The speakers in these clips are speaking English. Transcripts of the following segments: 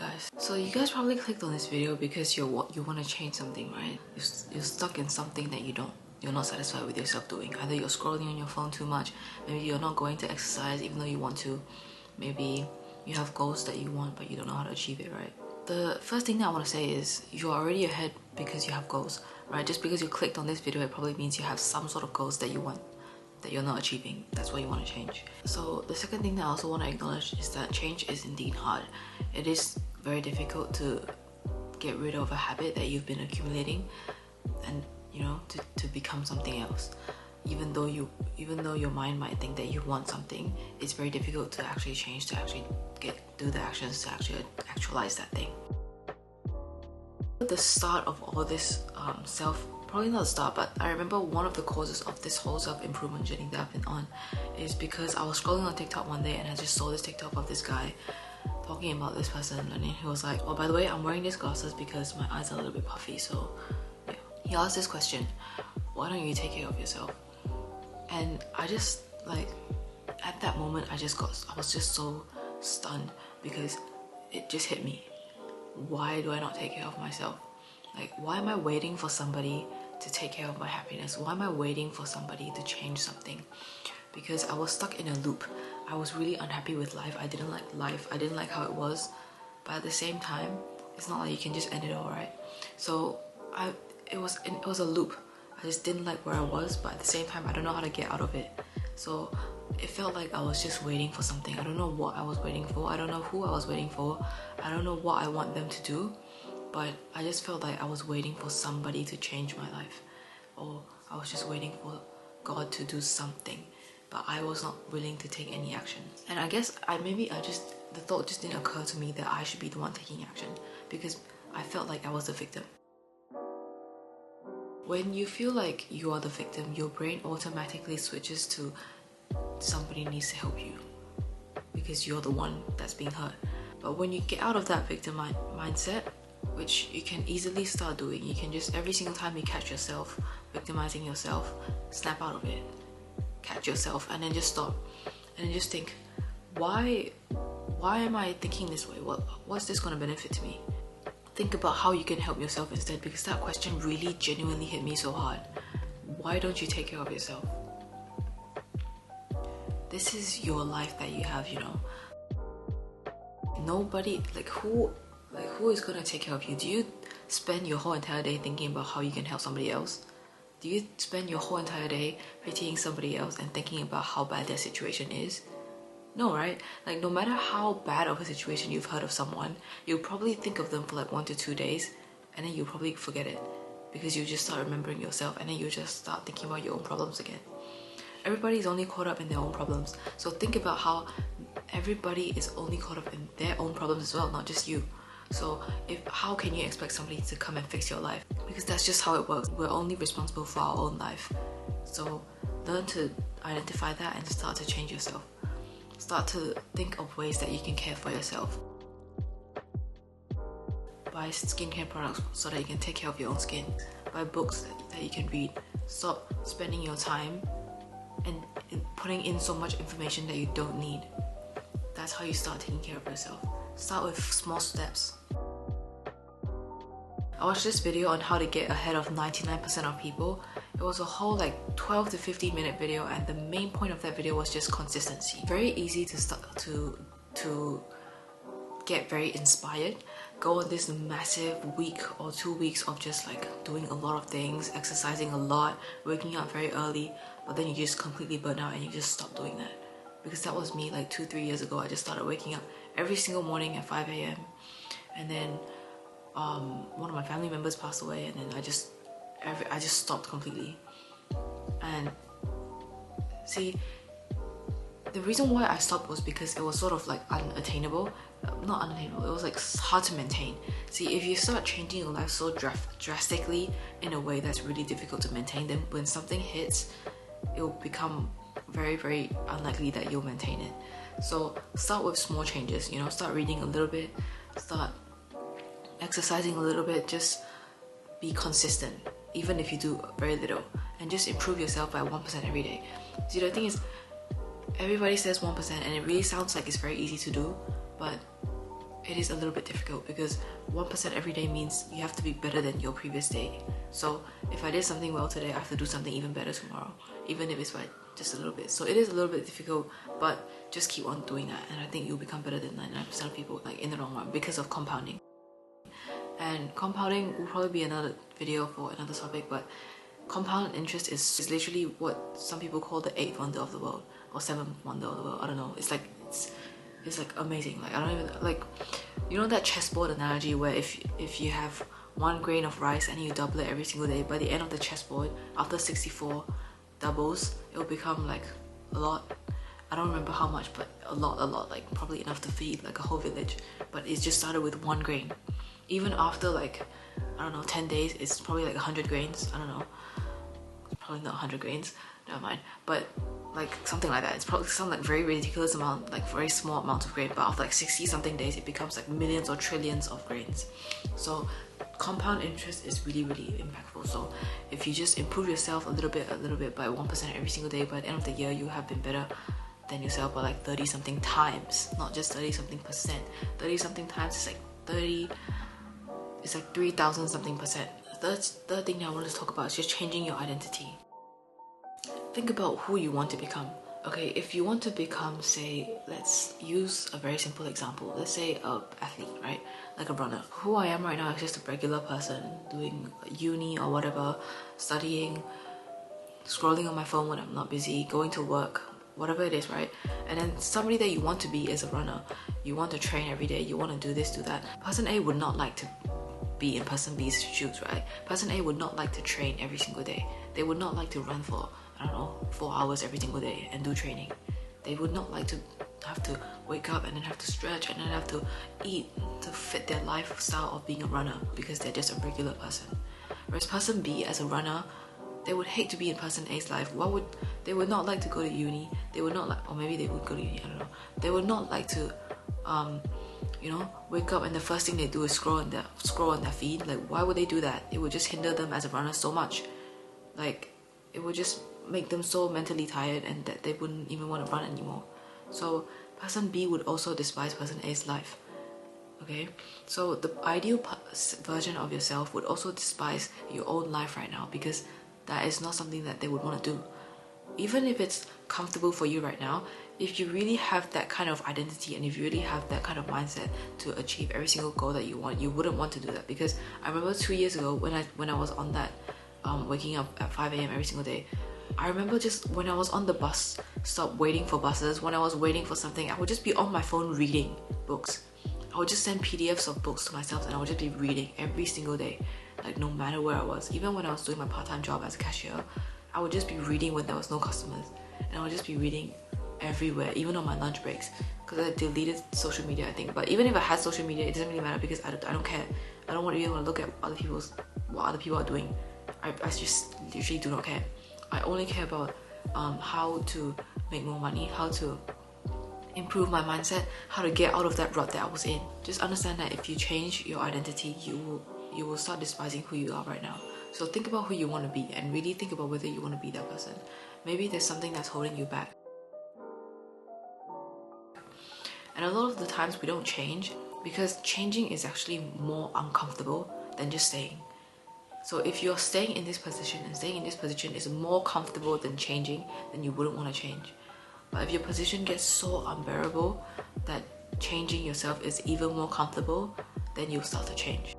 Hi guys. So you guys probably clicked on this video because you want to change something, right? You're stuck in something that you're not satisfied with yourself doing. Either you're scrolling on your phone too much, maybe you're not going to exercise even though you want to, maybe you have goals that you want but you don't know how to achieve it, right? The first thing that I want to say is you're already ahead because you have goals, right? Just because you clicked on this video, it probably means you have some sort of goals that you want that you're not achieving. That's why you want to change. So the second thing that I also want to acknowledge is that change is indeed hard. It is very difficult to get rid of a habit that you've been accumulating and to become something else. Even though your mind might think that you want something, it's very difficult to actually change, to actually do the actions to actually actualize that thing. The start of all this probably not the start, but I remember one of the causes of this whole self-improvement journey that I've been on is because I was scrolling on TikTok one day and I just saw this TikTok of this guy talking about this person, and he was like, oh, by the way, I'm wearing these glasses because my eyes are a little bit puffy. So yeah, he asked this question, why don't you take care of yourself? And I just, like, at that moment I was just so stunned because it just hit me. Why do I not take care of myself? Like, why am I waiting for somebody to take care of my happiness? Why am I waiting for somebody to change something? Because I was stuck in a loop. I was really unhappy with life. I didn't like life. I didn't like how it was. But at the same time, it's not like you can just end it all, right? So it was a loop. I just didn't like where I was, but at the same time, I don't know how to get out of it. So it felt like I was just waiting for something. I don't know what I was waiting for. I don't know who I was waiting for. I don't know what I want them to do. But I just felt like I was waiting for somebody to change my life. Or I was just waiting for God to do something. But I was not willing to take any action. And I guess the thought just didn't occur to me that I should be the one taking action, because I felt like I was the victim. When you feel like you are the victim, your brain automatically switches to somebody needs to help you because you're the one that's being hurt. But when you get out of that victim mindset, which you can easily start doing, you can just, every single time you catch yourself victimizing yourself, snap out of it, catch yourself, and then just stop and then just think, why am I thinking this way? What's this going to benefit to me? Think about how you can help yourself instead, because that question really genuinely hit me so hard. Why don't you take care of yourself? This is your life that you have, Nobody, who is gonna take care of you? Do you spend your whole entire day thinking about how you can help somebody else? Do you spend your whole entire day pitying somebody else and thinking about how bad their situation is? No, right? Like, no matter how bad of a situation you've heard of someone, you'll probably think of them for like 1 to 2 days, and then you'll probably forget it because you just start remembering yourself, and then you just start thinking about your own problems again. Everybody's only caught up in their own problems. So think about how everybody is only caught up in their own problems as well, not just you. So how can you expect somebody to come and fix your life? Because that's just how it works. We're only responsible for our own life. So learn to identify that and start to change yourself. Start to think of ways that you can care for yourself. Buy skincare products so that you can take care of your own skin. Buy books that you can read. Stop spending your time and putting in so much information that you don't need. That's how you start taking care of yourself. Start with small steps. I watched this video on how to get ahead of 99% of people. It was a whole 12 to 15 minute video, and the main point of that video was just consistency. Very easy to start to get very inspired. Go on this massive week or 2 weeks of just doing a lot of things, exercising a lot, waking up very early, but then you just completely burn out and you just stop doing that. Because that was me 2-3 years ago. I just started waking up every single morning at 5 a.m. and then one of my family members passed away, and then I just stopped completely. And see, the reason why I stopped was because it was sort of unattainable. Not unattainable, it was hard to maintain. See, if you start changing your life so drastically in a way that's really difficult to maintain, then when something hits, it will become very, very unlikely that you'll maintain it. So start with small changes, start reading a little bit, start exercising a little bit, just be consistent, even if you do very little, and just improve yourself by 1% every day. See, the thing is, everybody says 1%, and it really sounds like it's very easy to do, but it is a little bit difficult because 1% every day means you have to be better than your previous day. So if I did something well today, I have to do something even better tomorrow, even if it's by just a little bit. So it is a little bit difficult, but just keep on doing that, and I think you'll become better than 99% of people, like in the long run, because of compounding. And compounding will probably be another video for another topic, but compound interest is literally what some people call the 8th wonder of the world, or 7th wonder of the world. I don't know. It's like amazing. Like, I don't even, like, you know that chessboard analogy where if you have 1 grain of rice and you double it every single day, by the end of the chessboard, after 64 doubles, it will become like a lot. I don't remember how much, but a lot, like probably enough to feed like a whole village. But it just started with 1 grain. Even after like, I don't know, 10 days, it's probably like 100 grains. I don't know, probably not 100 grains, never mind, but like something like that. It's probably some like very ridiculous amount, like very small amount of grain, but after like 60 something days it becomes like millions or trillions of grains. So compound interest is really impactful. So if you just improve yourself a little bit by 1% every single day, by the end of the year you have been better than yourself by like 30 something times, not just 30 something percent. 30 something times is like 30, it's like 3,000 something percent. The third thing that I wanted to talk about is just changing your identity. Think about who you want to become. Okay, if you want to become, say, let's use a very simple example. Let's say a athlete, right? Like a runner. Who I am right now is just a regular person doing uni or whatever, studying, scrolling on my phone when I'm not busy, going to work, whatever it is, right? And then somebody that you want to be is a runner. You want to train every day, you want to do this, do that. Person A would not like to be in person B's shoes, right? Person A would not like to train every single day. They would not like to run for, I don't know, 4 hours every single day and do training. They would not like to have to wake up and then have to stretch and then have to eat to fit their lifestyle of being a runner because they're just a regular person. Whereas person B, as a runner, they would hate to be in person A's life. They would not like to go to uni. They would not like, or maybe they would go to uni, I don't know. They would not like to you know, wake up and the first thing they do is scroll on their feed. Like, why would they do that? It would just hinder them as a runner so much. Like, it would just make them so mentally tired and that they wouldn't even want to run anymore. So person B would also despise person A's life. Okay, so the ideal version of yourself would also despise your own life right now, because that is not something that they would want to do. Even if it's comfortable for you right now, if you really have that kind of identity and if you really have that kind of mindset to achieve every single goal that you want, you wouldn't want to do that. Because I remember 2 years ago when I was on that waking up at 5 a.m. every single day, I remember just when I was on the bus stop waiting for buses, when I was waiting for something, I would just be on my phone reading books. I would just send PDFs of books to myself and I would just be reading every single day, like no matter where I was. Even when I was doing my part-time job as a cashier, I would just be reading when there was no customers, and I would just be reading everywhere, even on my lunch breaks, because I deleted social media, I think. But even if I had social media, it doesn't really matter because I don't care. I don't want to even look at what other people are doing. I just literally do not care. I only care about how to make more money, how to improve my mindset, how to get out of that rut that I was in. Just understand that if you change your identity, you will start despising who you are right now. So think about who you want to be and really think about whether you want to be that person. Maybe there's something that's holding you back. And a lot of the times we don't change because changing is actually more uncomfortable than just staying. So if you're staying in this position and staying in this position is more comfortable than changing, then you wouldn't want to change. But if your position gets so unbearable that changing yourself is even more comfortable, then you'll start to change.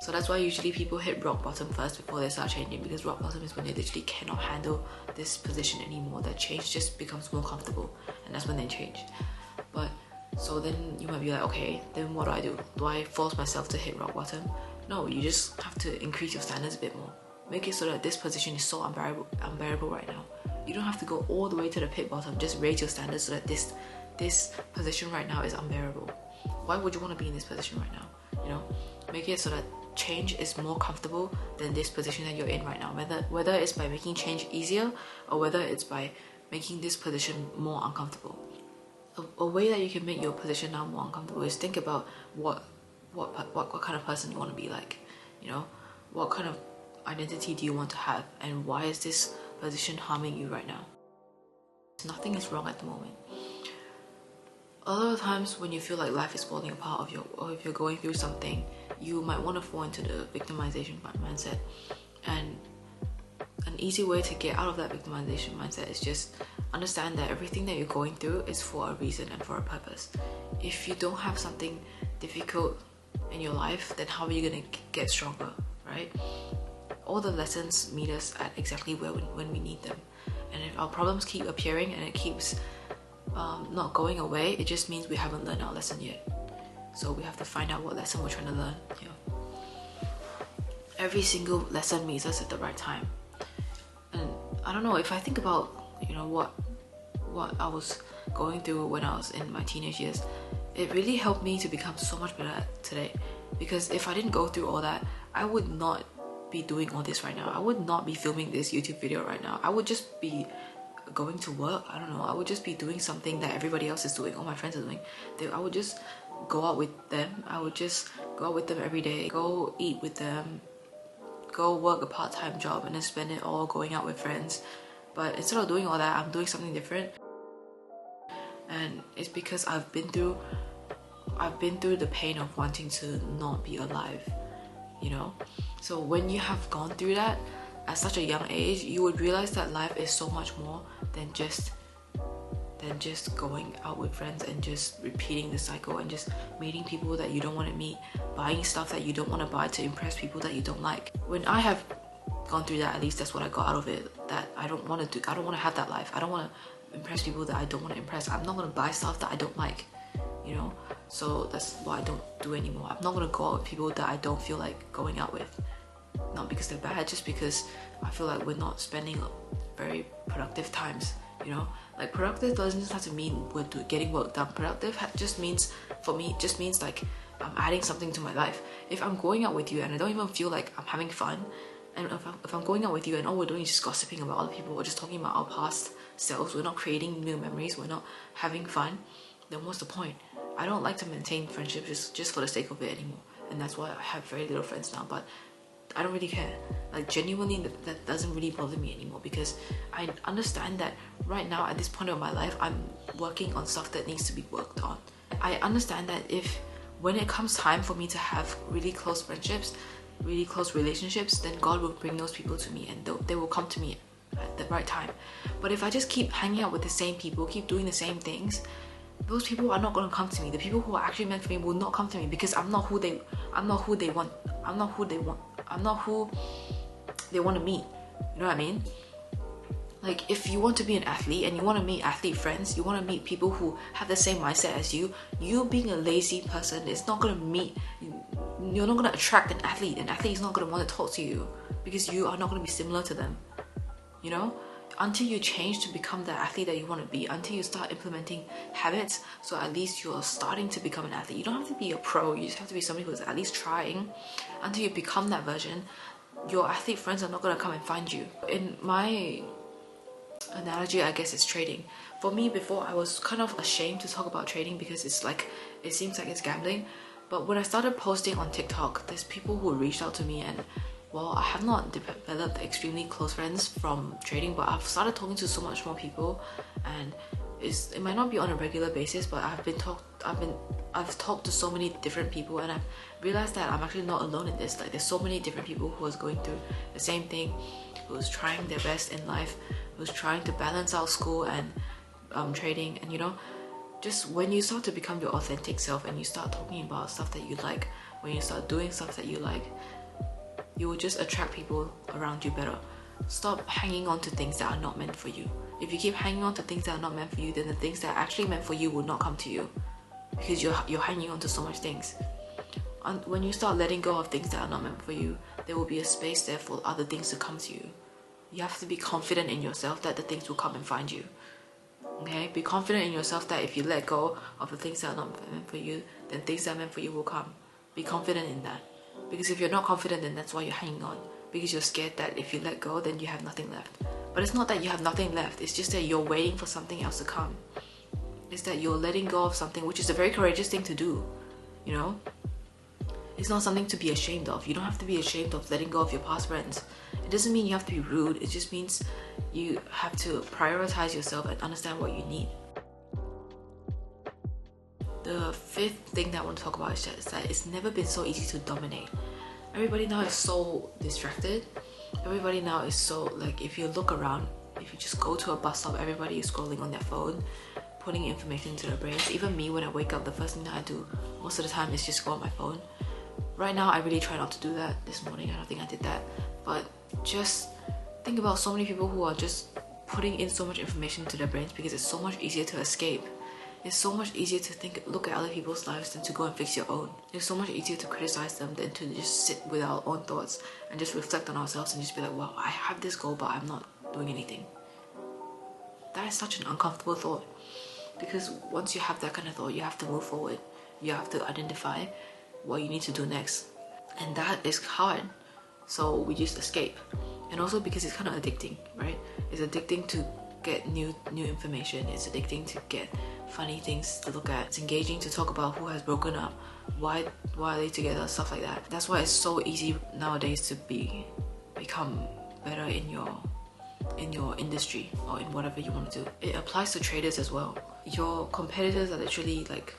So that's why usually people hit rock bottom first before they start changing, because rock bottom is when they literally cannot handle this position anymore. That change just becomes more comfortable, and that's when they change. But so then you might be like, okay, then what do? Do I force myself to hit rock bottom? No, you just have to increase your standards a bit more. Make it so that this position is so unbearable right now. You don't have to go all the way to the pit bottom. Just raise your standards so that this position right now is unbearable. Why would you want to be in this position right now? You know, make it so that change is more comfortable than this position that you're in right now. Whether it's by making change easier or whether it's by making this position more uncomfortable. A way that you can make your position now more uncomfortable is think about what kind of person you want to be like. You know, what kind of identity do you want to have, and why is this position harming you right now? Nothing is wrong at the moment. A lot of times when you feel like life is falling apart, or if you're going through something, you might want to fall into the victimization mindset. And an easy way to get out of that victimization mindset is just understand that everything that you're going through is for a reason and for a purpose. If you don't have something difficult in your life, then how are you going to get stronger, right? All the lessons meet us at exactly when we need them. And if our problems keep appearing and it keeps not going away, it just means we haven't learned our lesson yet. So we have to find out what lesson we're trying to learn. Every single lesson meets us at the right time. And I don't know, if I think about what I was going through when I was in my teenage years, it really helped me to become so much better today. Because if I didn't go through all that, I would not be doing all this right now. I would not be filming this YouTube video right now. I would just be going to work. I don't know, I would just be doing something that everybody else is doing, all my friends are doing. I would just go out with them. I would just go out with them every day, go eat with them, go work a part-time job, and then spend it all going out with friends. But instead of doing all that, I'm doing something different. And it's because I've been through the pain of wanting to not be alive, so when you have gone through that at such a young age, you would realize that life is so much more than just going out with friends and just repeating the cycle and just meeting people that you don't want to meet, buying stuff that you don't want to buy to impress people that you don't like. When I have gone through that, at least that's what I got out of it, that I don't want to have that life. I don't want to impress people that I don't want to impress. I'm not going to buy stuff that I don't like, so that's what I don't do anymore. I'm not going to go out with people that I don't feel like going out with, not because they're bad, just because I feel like we're not spending very productive times. Like, productive doesn't just have to mean we're getting work done. Productive just means, for me, like I'm adding something to my life. If I'm going out with you and I don't even feel like I'm having fun, and if I'm going out with you and all we're doing is just gossiping about other people, or just talking about our past selves, we're not creating new memories, we're not having fun, then what's the point? I don't like to maintain friendships just for the sake of it anymore, and that's why I have very little friends now. But I don't really care. Like, genuinely, that doesn't really bother me anymore, because I understand that right now at this point of my life, I'm working on stuff that needs to be worked on. I understand that when it comes time for me to have really close friendships, really close relationships, then God will bring those people to me, and they will come to me at the right time. But if I just keep hanging out with the same people, keep doing the same things, those people are not going to come to me. The people who are actually meant for me will not come to me, because I'm not who they want to meet. You know what I mean? Like, if you want to be an athlete and you want to meet athlete friends, you want to meet people who have the same mindset as you being a lazy person is not going to you're not going to attract an athlete. An athlete is not going to want to talk to you, because you are not going to be similar to them. Until you change to become the athlete that you want to be, until you start implementing habits, so at least you're starting to become an athlete. You don't have to be a pro, you just have to be somebody who's at least trying. Until you become that version, your athlete friends are not going to come and find you. In my analogy, I guess it's trading. For me, before, I was kind of ashamed to talk about trading, because it seems like it's gambling. But when I started posting on TikTok, there's people who reached out to me, and I have not developed extremely close friends from trading, but I've started talking to so much more people, and it might not be on a regular basis, but I've talked to so many different people, and I've realized that I'm actually not alone in this. Like, there's so many different people who is going through the same thing, who's trying their best in life, who's trying to balance out school and trading. And just when you start to become your authentic self and you start talking about stuff that you like, when you start doing stuff that you like, you will just attract people around you better. Stop hanging on to things that are not meant for you. If you keep hanging on to things that are not meant for you, then the things that are actually meant for you will not come to you, because you're hanging on to so much things. And when you start letting go of things that are not meant for you, there will be a space there for other things to come to you. You have to be confident in yourself that the things will come and find you. Okay? Be confident in yourself that if you let go of the things that are not meant for you, then things that are meant for you will come. Be confident in that. Because if you're not confident, then that's why you're hanging on. Because you're scared that if you let go, then you have nothing left. But it's not that you have nothing left. It's just that you're waiting for something else to come. It's that you're letting go of something, which is a very courageous thing to do. It's not something to be ashamed of. You don't have to be ashamed of letting go of your past friends. It doesn't mean you have to be rude. It just means you have to prioritize yourself and understand what you need. The fifth thing that I want to talk about is that it's never been so easy to dominate. Everybody now is so distracted. Everybody now is so, like, if you look around, if you just go to a bus stop, everybody is scrolling on their phone, putting information into their brains. Even me, when I wake up, the first thing that I do most of the time is just go on my phone. Right now, I really try not to do that. This morning, I don't think I did that. But just think about so many people who are just putting in so much information into their brains because it's so much easier to escape. It's so much easier to look at other people's lives than to go and fix your own. It's so much easier to criticize them than to just sit with our own thoughts and just reflect on ourselves and just be like, wow, I have this goal, but I'm not doing anything. That is such an uncomfortable thought, because once you have that kind of thought, you have to move forward. You have to identify what you need to do next. And that is hard. So we just escape. And also because it's kind of addicting, right? It's addicting to get new information. It's addicting to get funny things to look at. It's engaging to talk about who has broken up, why are they together, stuff like that. That's why it's so easy nowadays to become better in your industry or in whatever you want to do. It applies to traders as well. Your competitors are literally like,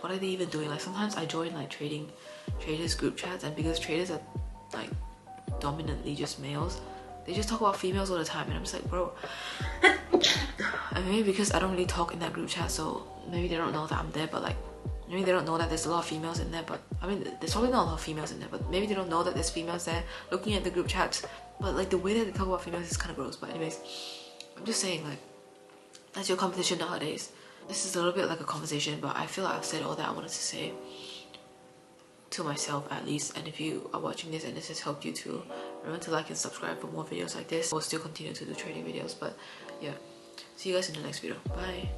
what are they even doing? Like sometimes I join like traders group chats, and because traders are like dominantly just males, they just talk about females all the time, and I'm just like, bro. And maybe because I don't really talk in that group chat, so maybe they don't know that I'm there, but like maybe they don't know that there's a lot of females in there. But I mean, there's probably not a lot of females in there, but maybe they don't know that there's females there looking at the group chats. But like the way that they talk about females is kind of gross. But anyways, I'm just saying, like, that's your competition nowadays. This is a little bit like a conversation, but I feel like I've said all that I wanted to say to myself at least. And if you are watching this and this has helped you too, remember to like and subscribe for more videos like this. We'll still continue to do trading videos, but yeah, see you guys in the next video. Bye.